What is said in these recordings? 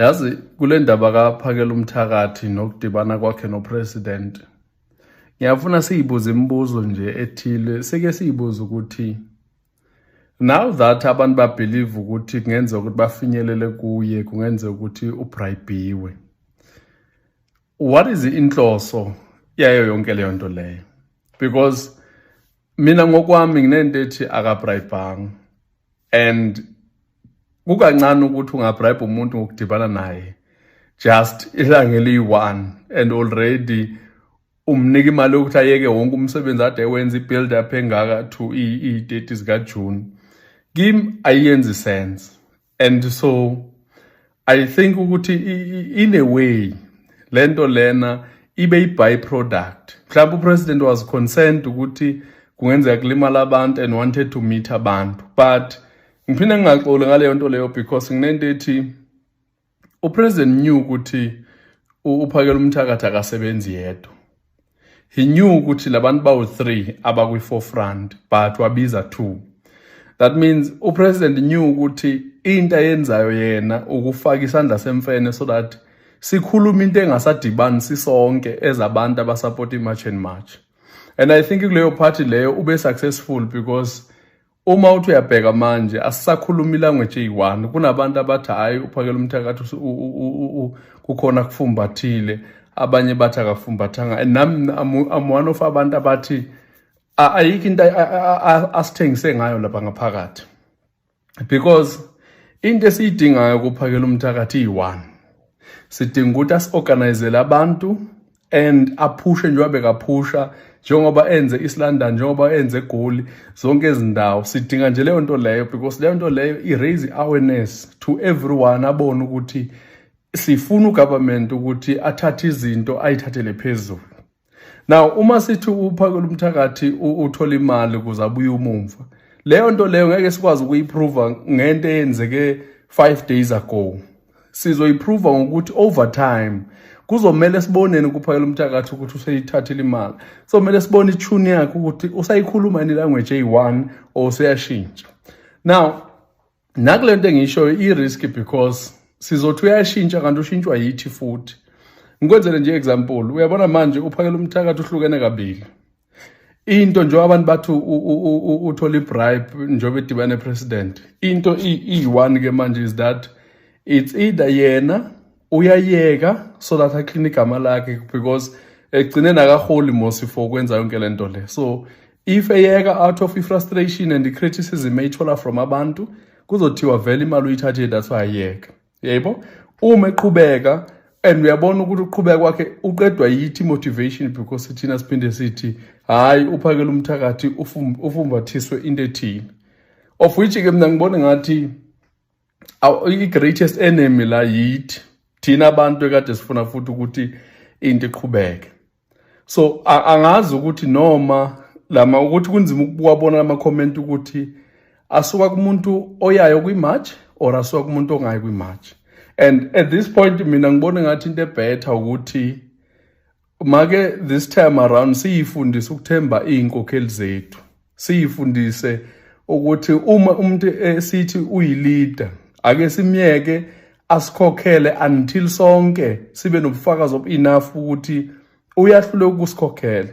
Yazi kule ndaba kaPhakela uMthakathi nokudibana kwakhe nopresident. Ngiyafuna siyibuze imibuzo nje ethile. Seke siyibuza ukuthi now that abantu babelieve ukuthi kungenzeka ukuthi bafinyelele kuye, kungenzeka ukuthi ubribewe. What is inhloso yayo yonke leyo nto leyo? Because mina ngokwami nginento ethi akabribanga, and kukancane ukuthi ungabribe umuntu ngokudibana naye just ilanga eliyi-1 and already umnika imali yokuthi ayeke wonke umsebenzi ade wenza i-build up engaka to i-30 zikaJune. Kimi ayenzi sense, and so I think ukuthi in a way lento lena ibe i-byproduct. Mhlawumbe upresident was concerned ukuthi kungenzeka kulimala abantu and wanted to meet abantu, but ngiphinde ngingaxoli ngaleyo nto leyo because nginento ethi upresident knew ukuthi uPhakela uMthakathi akasebenzi yedwa. He knew ukuthi labantu bawu-3 abakwi-forefront but wabiza 2. That means upresident knew ukuthi into ayenzayo yena ukufaka isandla semfene so that sikhuluma into engasadibani sisonke ezabantu abasupport i-march and march. And I think kuleyo party leyo ube successful because uma uthi uyabheka manje asisakhuluma ilanguage eyi-1. Kunabantu abathi hayi uPhakela uMthakathi kukhona kufumbathile, abanye bathi akafumbathanga, and I'm one of abantu abathi ayikho into asithengise ngayo lapha ngaphakathi, because into esiyidingayo kuPhakela uMthakathi iyi-1. Sidinga ukuthi asi-organizele abantu and aphushe njengoba bekaphusha, njengoba enze East-London, njengoba enze eGoli, zonke izindawo. Sidinga nje leyo nto leyo because leyo nto leyo i-raise awareness to everyone, abone ukuthi sifuna ugovernment ukuthi athathe izinto ayithathele phezulu. Now uma sithi uPhakela uMthakathi uthola imali ukuze abuye umumva, leyo nto leyo ngeke sikwazi ukuyiprova ngento eyenzeke 5 days ago. Sizoyiprova ngokuthi over time kuzomela sibonene kuPhakela uMthakathi ukuthi useyithathile imali. So kumele sibone itune yakhe ukuthi usayikhuluma ni language eyi-1 or useyashintsha. Now nakule nto engisho i-risk because sizothi uyashintsha kanti ushintshwa yithi futhi. Ngikwenzele nje example, uyabona manje uPhakela uMthakathi uhlukene kabili. Into nje abantu bathi uthola ibribe njengoba edibane president. Into i-1 ke manje is that it's either yena uyayeka so that aclean igama lakhe because egcineni akaholi mosi for ukwenza yonke lento le. So if eyeka out of frustration and the criticism eyithola from abantu, kuzothiwa vele imali uyithathe, that's why ayeka. Yebo, uma eqhubeka and uyabona ukuthi uqhubeka kwakhe uqedwa yithi motivation because thina siphinde sithi hayi uPhakela uMthakathi ufumbathiswe into ethile, of which ke mina ngibona ngathi i-greatest enemy la yithi thina abantu ekade sifuna futhi ukuthi into iqhubeke. So angazi ukuthi noma lama ukuthi kunzima ukuwabona ama-comment ukuthi asuka kumuntu oyayo kwi-march or asuka kumuntu ongayi kwi-march. And at this point mina ngibona ngathi into better ukuthi make this time around siyifundise ukuthemba iy'nkokheli zethu, siyifundise ukuthi uma umuntu esithi uyi-leader ake simyeke asikhokhele until sonke sibe nobufakazi enough ukuthi uyahluleka ukusikhokhela.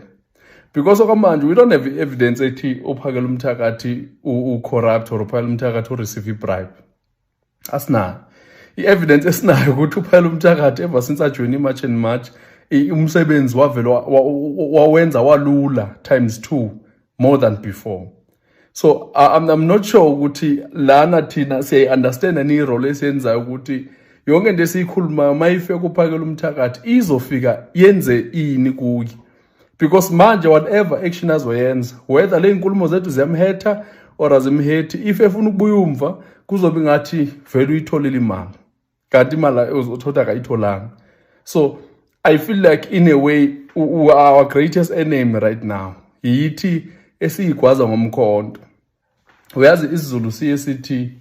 Because okwamanje we don't have evidence ethi uPhakela uMthakathi u-corrupt or uPhakela uMthakathi u-receive i-bribe. Asinayo i-evidence esinayo ukuthi uPhakela uMthakathi ever since ajoyine i-march and march umsebenzi wavele wawenza walula ×2 more than before. So I'm not sure ukuthi lana thina siyayi-understand ni role esiyenzayo ukuthi yonke into esiyikhulumayo mayifika kuPhakela uMthakathi izofika yenze ini kuye, because manje whatever action azoyenza, whether le nkulumo zethu ziyamhetha or azimhethi, if efuna ukubuya umva kuzobe ngathi vele uyitholile imali kanti imali uzothola akayitholanga. So I feel like in a way our greatest enemy right now yithi esiyigwaza ngomkhonto. Uyazi isiZulu siye sithi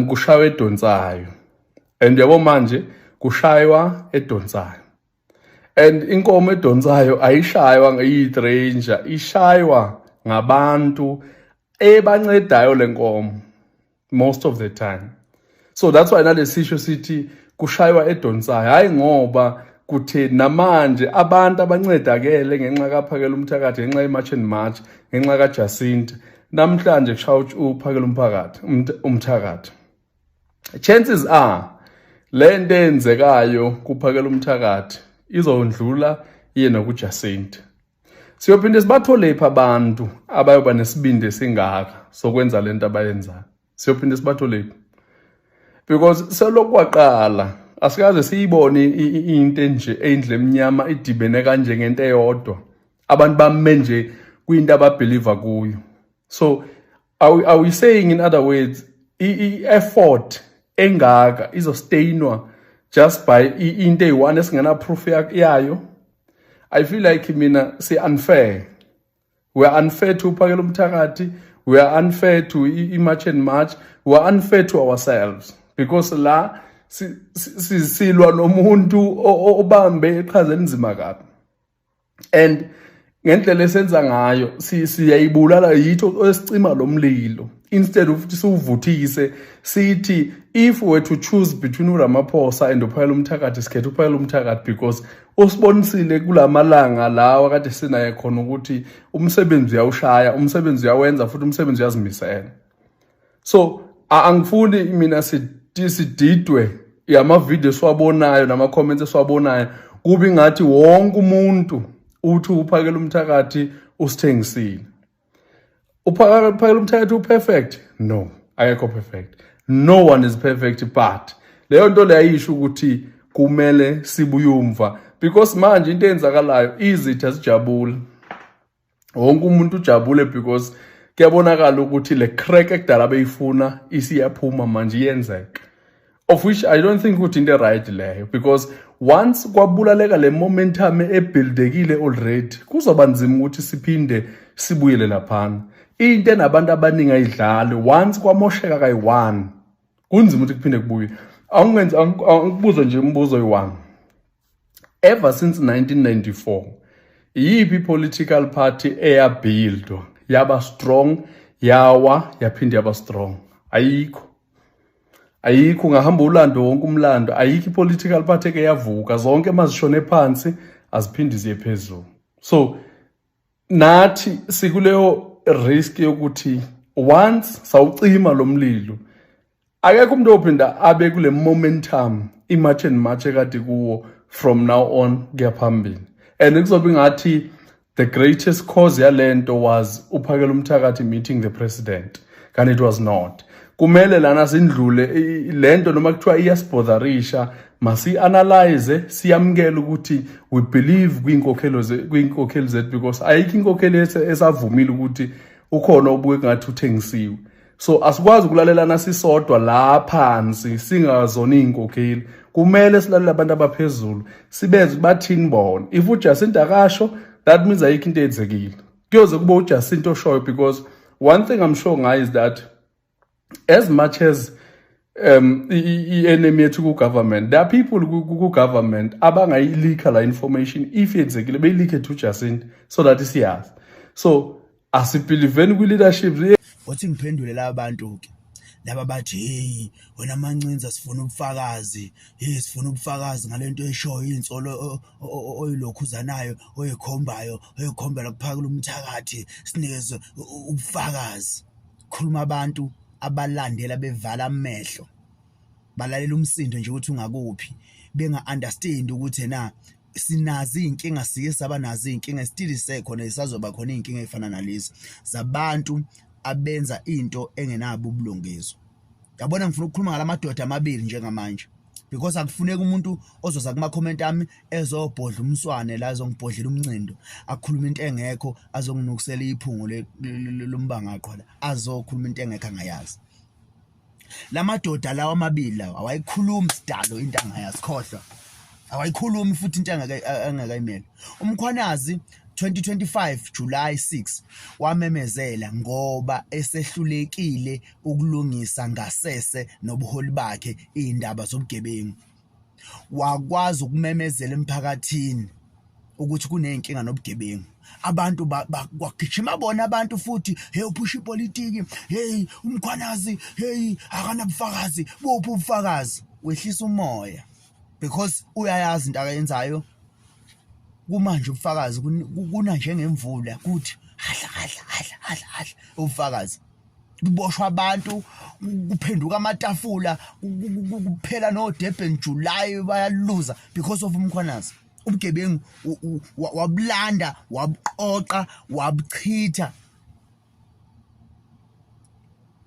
kushaywa edonsayo, and yabo manje kushaywa edonsayo, and inkomo edonsayo ayishaywa ngayi-stranger, ishaywa ngabantu ebancedayo lenkomo most of the time. So that's why nalesisho sithi kushaywa edonsayo, hayi ngoba kutheni namanje abantu abancedakele ngenxa kaPhakela Umthakathi, ngenxa yeMarch and March, ngenxa kaJacinta, namhlanje kushaya uPhakela Umthakathi. Chances are lento eyenzekayo kuPhakela Umthakathi izondlula yena kuJacinta. Siyophinde sibathole pha abantu abayoba nesibindi esingaka sokwenza lento abayenzayo. Siyophinde sibathole because selokwaqala asikaze siyibone into nje endle eminyama idibene kanje ngento eyodwa abantu bame nje kwinto ababelieve kuyo. So are we saying, in other words, effort engaka izostainwa just by into eyi-one esingena proof yayo? I feel like mina unfair. We are unfair to Phakela Umthakathi, we are unfair to March and March, we are unfair to ourselves, because la silwa nomuntu obambe iqhaza elinzima kabi, and ngendlela esenza ngayo siyayibulala yitho esicima lo mlilo, instead of siwuvuthise sithi if we were to choose between uRamaphosa and uPhakela Umthakathi sikhetha uPhakela Umthakathi because usibonisile kulamalanga lawa kade sinaye khona ukuthi umsebenzi uyawushaya, umsebenzi uyawenza, futhi umsebenzi uyazimisela. So angifuni mina sididwe yamavideo esiwabonayo nama-comments esiwabonayo kube ngathi wonke umuntu uthi uPhakela Umthakathi usithengisile. uPhakela Umthakathi uperfect? No, akekho perfect. No one is perfect, but leyo nto leyayisho ukuthi kumele sibuye umva, because manje into eyenzakalayo izitha sijabule, wonke umuntu ujabule because kuyabonakala ukuthi le crack ekudala beyifuna isiyaphuma manje iyenzeka, of which I don't think ukuthi into right leyo, because once kwabulaleka le momentum ebuildekile already kuzoba nzima ukuthi siphinde sibuyele laphana. Into enabantu abaningi ayidlali once kwamosheka kayi-one kunzima ukuthi kuphinde kubuye. Angikubuza nje umbuzo oyi-one. Ever since 1994 iyiphi political party eyabuildwa yaba strong, yawa yaphinde yaba strong? Ayikho. Ungahamba ulando wonke umlando, ayikho political party eke yavuka, zonke mazishone phansi aziphindi ziye phezulu. So nathi sikuleyo risk yokuthi once sawucima lo mlilo akekho umuntu ophinda abe kule momentum iMarch and March ekade kuwo from now on kuya phambili, and kuzobe ngathi the greatest cause yalento was uPhakela Umthakathi meeting the president, and it was not. Kumele lana sindlule lento noma kuthiwa iyasibotharisha, masi-analyze, siyamukele ukuthi we believe kwinkokheli zethu, because ayikho inkokheli esavumile ukuthi ukhona obuke ngathi uthengisiwe. So asikwazi ukulalelana sisodwa la phansi singazona iy'nkokheli, kumele silalele abantu abaphezulu sibeze bathini bona. If uJacinta akasho, that means ayikho into eyenzekile, kuyoze kube uJacinta oshoyo, because one thing I'm sure ngayo is that as much as i-enemy yethu ku-government, there are people ku-government abangayilika la information if yenzekile beyilike to Jacinta so that siyazi. So asibhiliveni kwi-leadership. Wathi ngiphendule laba bantu-ke laba bathi hey wena Mancinza sifuna ubufakazi, sifuna ubufakazi ngalento eshoyo insolo oyilokhuzanayo oyikhombela kuPhakela Umthakathi, sinikeze ubufakazi. Khuluma abantu abalandela bevala amehlo, balalela umsindo nje ukuthi ungakuphi, benga-understand ukuthi na sinazi iy'nkinga, sike saba nazi iy'nkinga, still isekhona isazoba khona iy'nkinga ey'fana nalezi zabantu abenza into engenabo ubulungiswa. Yabona, ngifuna ukukhuluma ngalamadoda amabili njengamanje, because akufuneka umuntu ozoza kuma-comment ami ezobhodla umswane la azongibhodlela umncindo, akhuluma into engekho, azonginukisela iphungo lombangaqwa la, azokhuluma into engekho angayazi. Lamadoda lawa amabili lawa awayikhulumi sidalo into angayazi, khohlwa awayikhulumi futhi into angakayimela. UMkhwanazi 2025 July 6 wamemezela ngoba esehlulekile ukulungisa ngasese nobuholi bakhe izindaba zobugebengu. Wakwazi ukumemezela emphakathini ukuthi kunenkinga nobugebengu. Abantu kwagijima bona abantu futhi hey uphusha ipolitiki, hey umkhwanazi, hey akanabufakazi, buphi ubufakazi? Wehlisa umoya because uyayazi into akayenzayo. Kumanje ubufakazi kuna njengemvula kuthi hadla ubufakazi. Kuboshwa abantu, kuphenduka amatafula, kuphela no Durban July bayaluza because of umkhwanazi. Ubugebengu wabulanda, wabuqoqa, wabuchitha.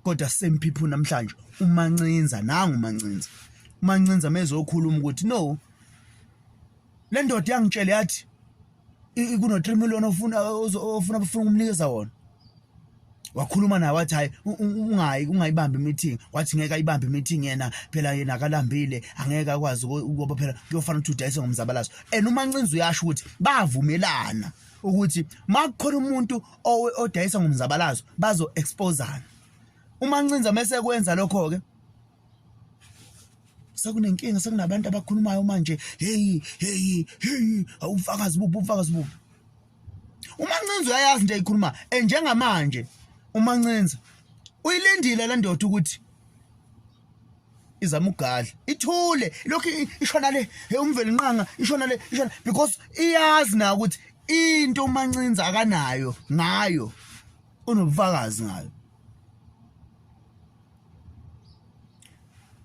Kodwa same people namhlanje uMancinza nangu uMancinza. uMancinza mezokhuluma ukuthi no, le ndoda yangitshela yathi kuno 3 million ofuna umnikeza wona. Wakhuluma naye wathi hayi ungayibamba imeeting, wathi ngeke ayibambe imeeting yena phela yena akalambile, angeke akwazi ukuba phela kuyofana ukuthi udayise ngomzabalazo. uMancinza uyasho ukuthi bavumelana ukuthi makukhona umuntu odayisa ngomzabalazo bazo exposeana. uMancinza mase kwenza lokho ke sekunenkinga, sekunabantu abakhulumayo manje hey awufakazi buphi. uMancinza uyayazi nje ikhuluma njengamanje. uMancinza uyilindile le ndoda ukuthi izama ugadla ithule lokho ishona le umveli nqanga ishona because iyazi na ukuthi into uMancinza akanayo ngayo unobufakazi ngayo.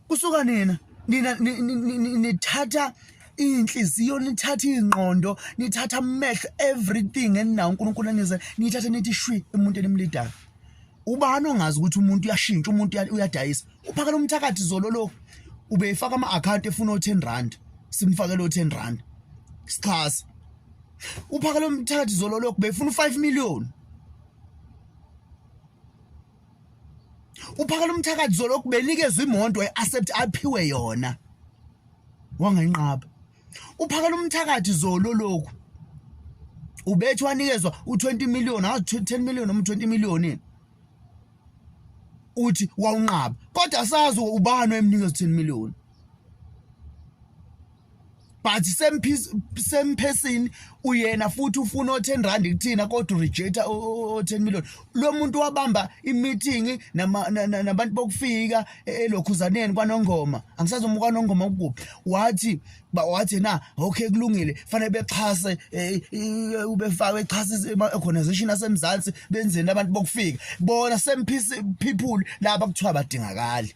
Kusuka nina nithatha inhliziyo, nithatha ingqondo, nithatha amehlo, everything eninawo uNkulunkulu anize nithatha nithi shwi emuntweni emlidayo. Ubani ongazi ukuthi umuntu uyashintsha, umuntu uyadayisa? Uphakela umthakathi zolo lokho ubeyifaka ama-account efuna o10 simfakele o10 sikhasa. Uphakela umthakathi zolo lokho beyifuna u5 million. Uphakela umthakathi zolo lokho benikezwe imoto accept aphiwe yona wangayinqaba. Uphakela umthakathi zolo lokho ubethi wanikezwa u20 million, 10 million noma 20 million uthi wawunqaba, kodwa asazi ubani emnikeza 10 million. But same person uyena futhi ufuna o10 kuthina kodwa rejecta o10 million. Lo muntu wabamba imeeting nabantu bokufika elokhuzaneni kwaNongoma, angisazomuka kwaNongoma ukuphi, wathi na okay kulungile fanele bexhase ubefaka exhase organization asemzansi benzeni abantu bokufika bona same people laba kuthiwa badingakali.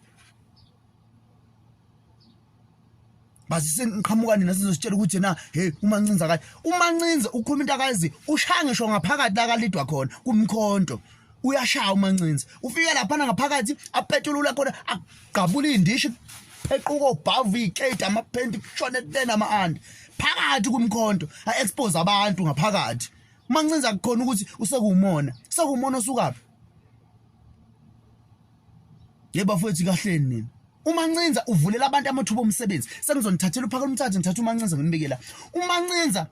Base ngiqhamuka nina sizositshela ukuthi na hey uMancinza kahle. uMancinza ukhuluma into akazi, ushaya ngisho ngaphakathi la kalidwa khona kumkhonto. Uyashaya uMancinza, ufike lapha ngaphakathi apetulula khona agqabula indishi phequka obhavu ikate amaphenti kushone tena ama-andi phakathi kumkhonto a-expose abantu ngaphakathi. uMancinza kukhona ukuthi usekuwumona osukaphi. Yebo futhi kahleni nina. uMancinza uvulela abantu amathuba omsebenzi. Sengizonithathela uphakela umthatha ngithatha uMancinza nginibekela. uMancinza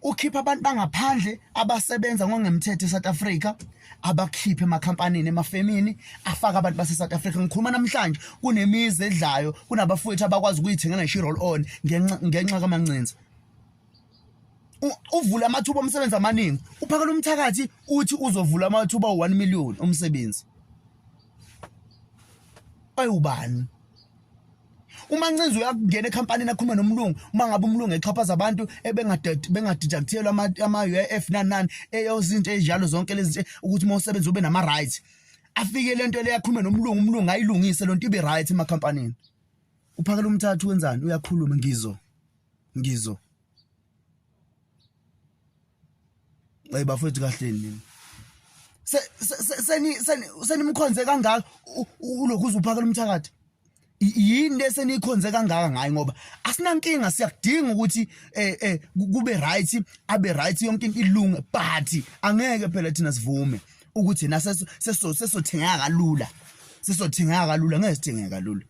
ukhipha abantu bangaphandle abasebenza ngokungemthetho eSouth Africa, abakhiphe emakhampanini emafemini, afaka abantu base South Africa. Ngikhuluma namhlanje kunemizi edlayo, kunabafowethu abakwazi ukuyithengela nge-roll on ngenxa kaMancinza. Uvula amathuba omsebenzi amaningi. Uphakela umthakathi uthi uzovula amathuba u1 million omsebenzi. Ayubani? uMancinza uyakungena ekhampanini akhuluma nomlungu, uma ngabe umlungu exhaphaza abantu bengadidakuthelwa ama-UIF nani eyozinto ezinjalo zonke lezi ukuthi uma usebenza ube nama-rights. Afike lento le yakhuluma nomlungu ayilungise lonto ibe right emakhampanini. Uphakela umthathu wenzani? Uyakhuluma ngizo. Bafethu kahleni nini. Senimkhonze kangaka ulokhu uzuphakela umthakathi. Yini lesenikhonze kangaka ngayo ngoba asinankinga, siyakudinga ukuthi kube right, abe right yonke into ilunge, but angeke phela thina sivume ukuthi na sesothengeka kalula. Ngeke sithengeke kalula.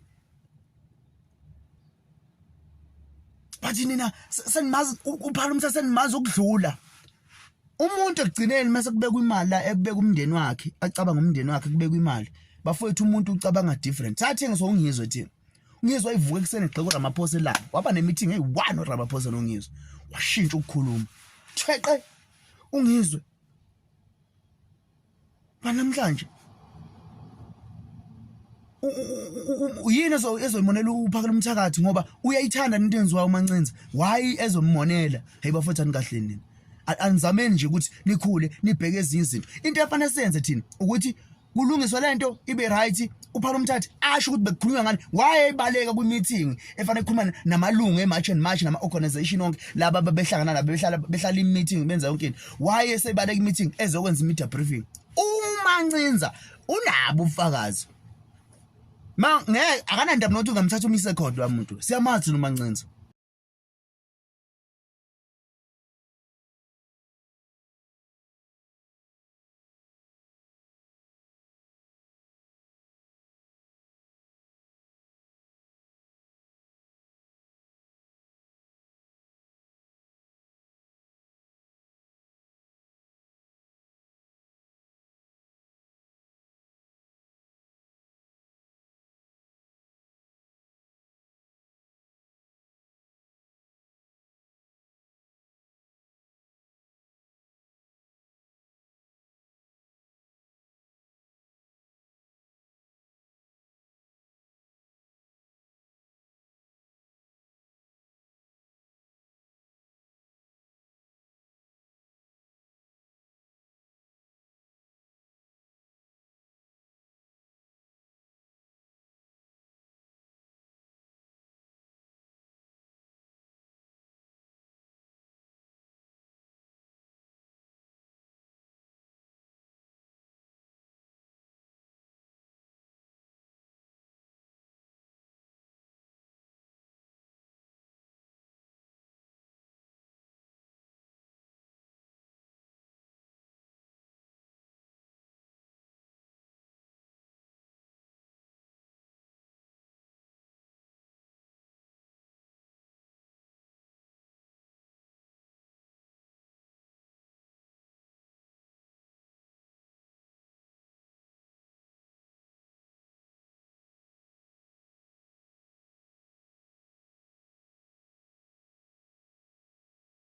But nina senimazi uphakela umthatha, senimazi ukudlula. Umuntu ekugcineni mase kubeka imali la ekubeka umndeni wakhe, acabanga umndeni wakhe kubeka imali. Bafowethu umuntu ucabanga different. Thathe ngizongizwe thina. Ngizwe ivuke kusene gxeko Ramaphosa la. Waba nemeeting eyi1 uRamaphosa noNgizwe. Washintsha ukukhuluma. thweqe ungizwe banamhlanje yini ezoyimonela uphakela umthakathi ngoba uyayithanda into enziwayo uMancinza why ezomonela hey bafethu anikahle nini anizameni nje ukuthi nikhule nibheke ezinye izinto into efanele senze thina ukuthi kulungiswa lento ibe right uphakela umthatha asho ukuthi bekukhulunywa ngani why ebaleka kwi-meeting efanele ukukhuluma namalungu e-march and march nama-organization onke laba behlangana nabo behlala i-meeting benza yonke into why esebaleka i-meeting ezokwenza i-media briefing uMancinza unabo ubufakazi ngeke akanandaba nokuthi ungamthatha umise khona lo muntu siyamazi noMancinza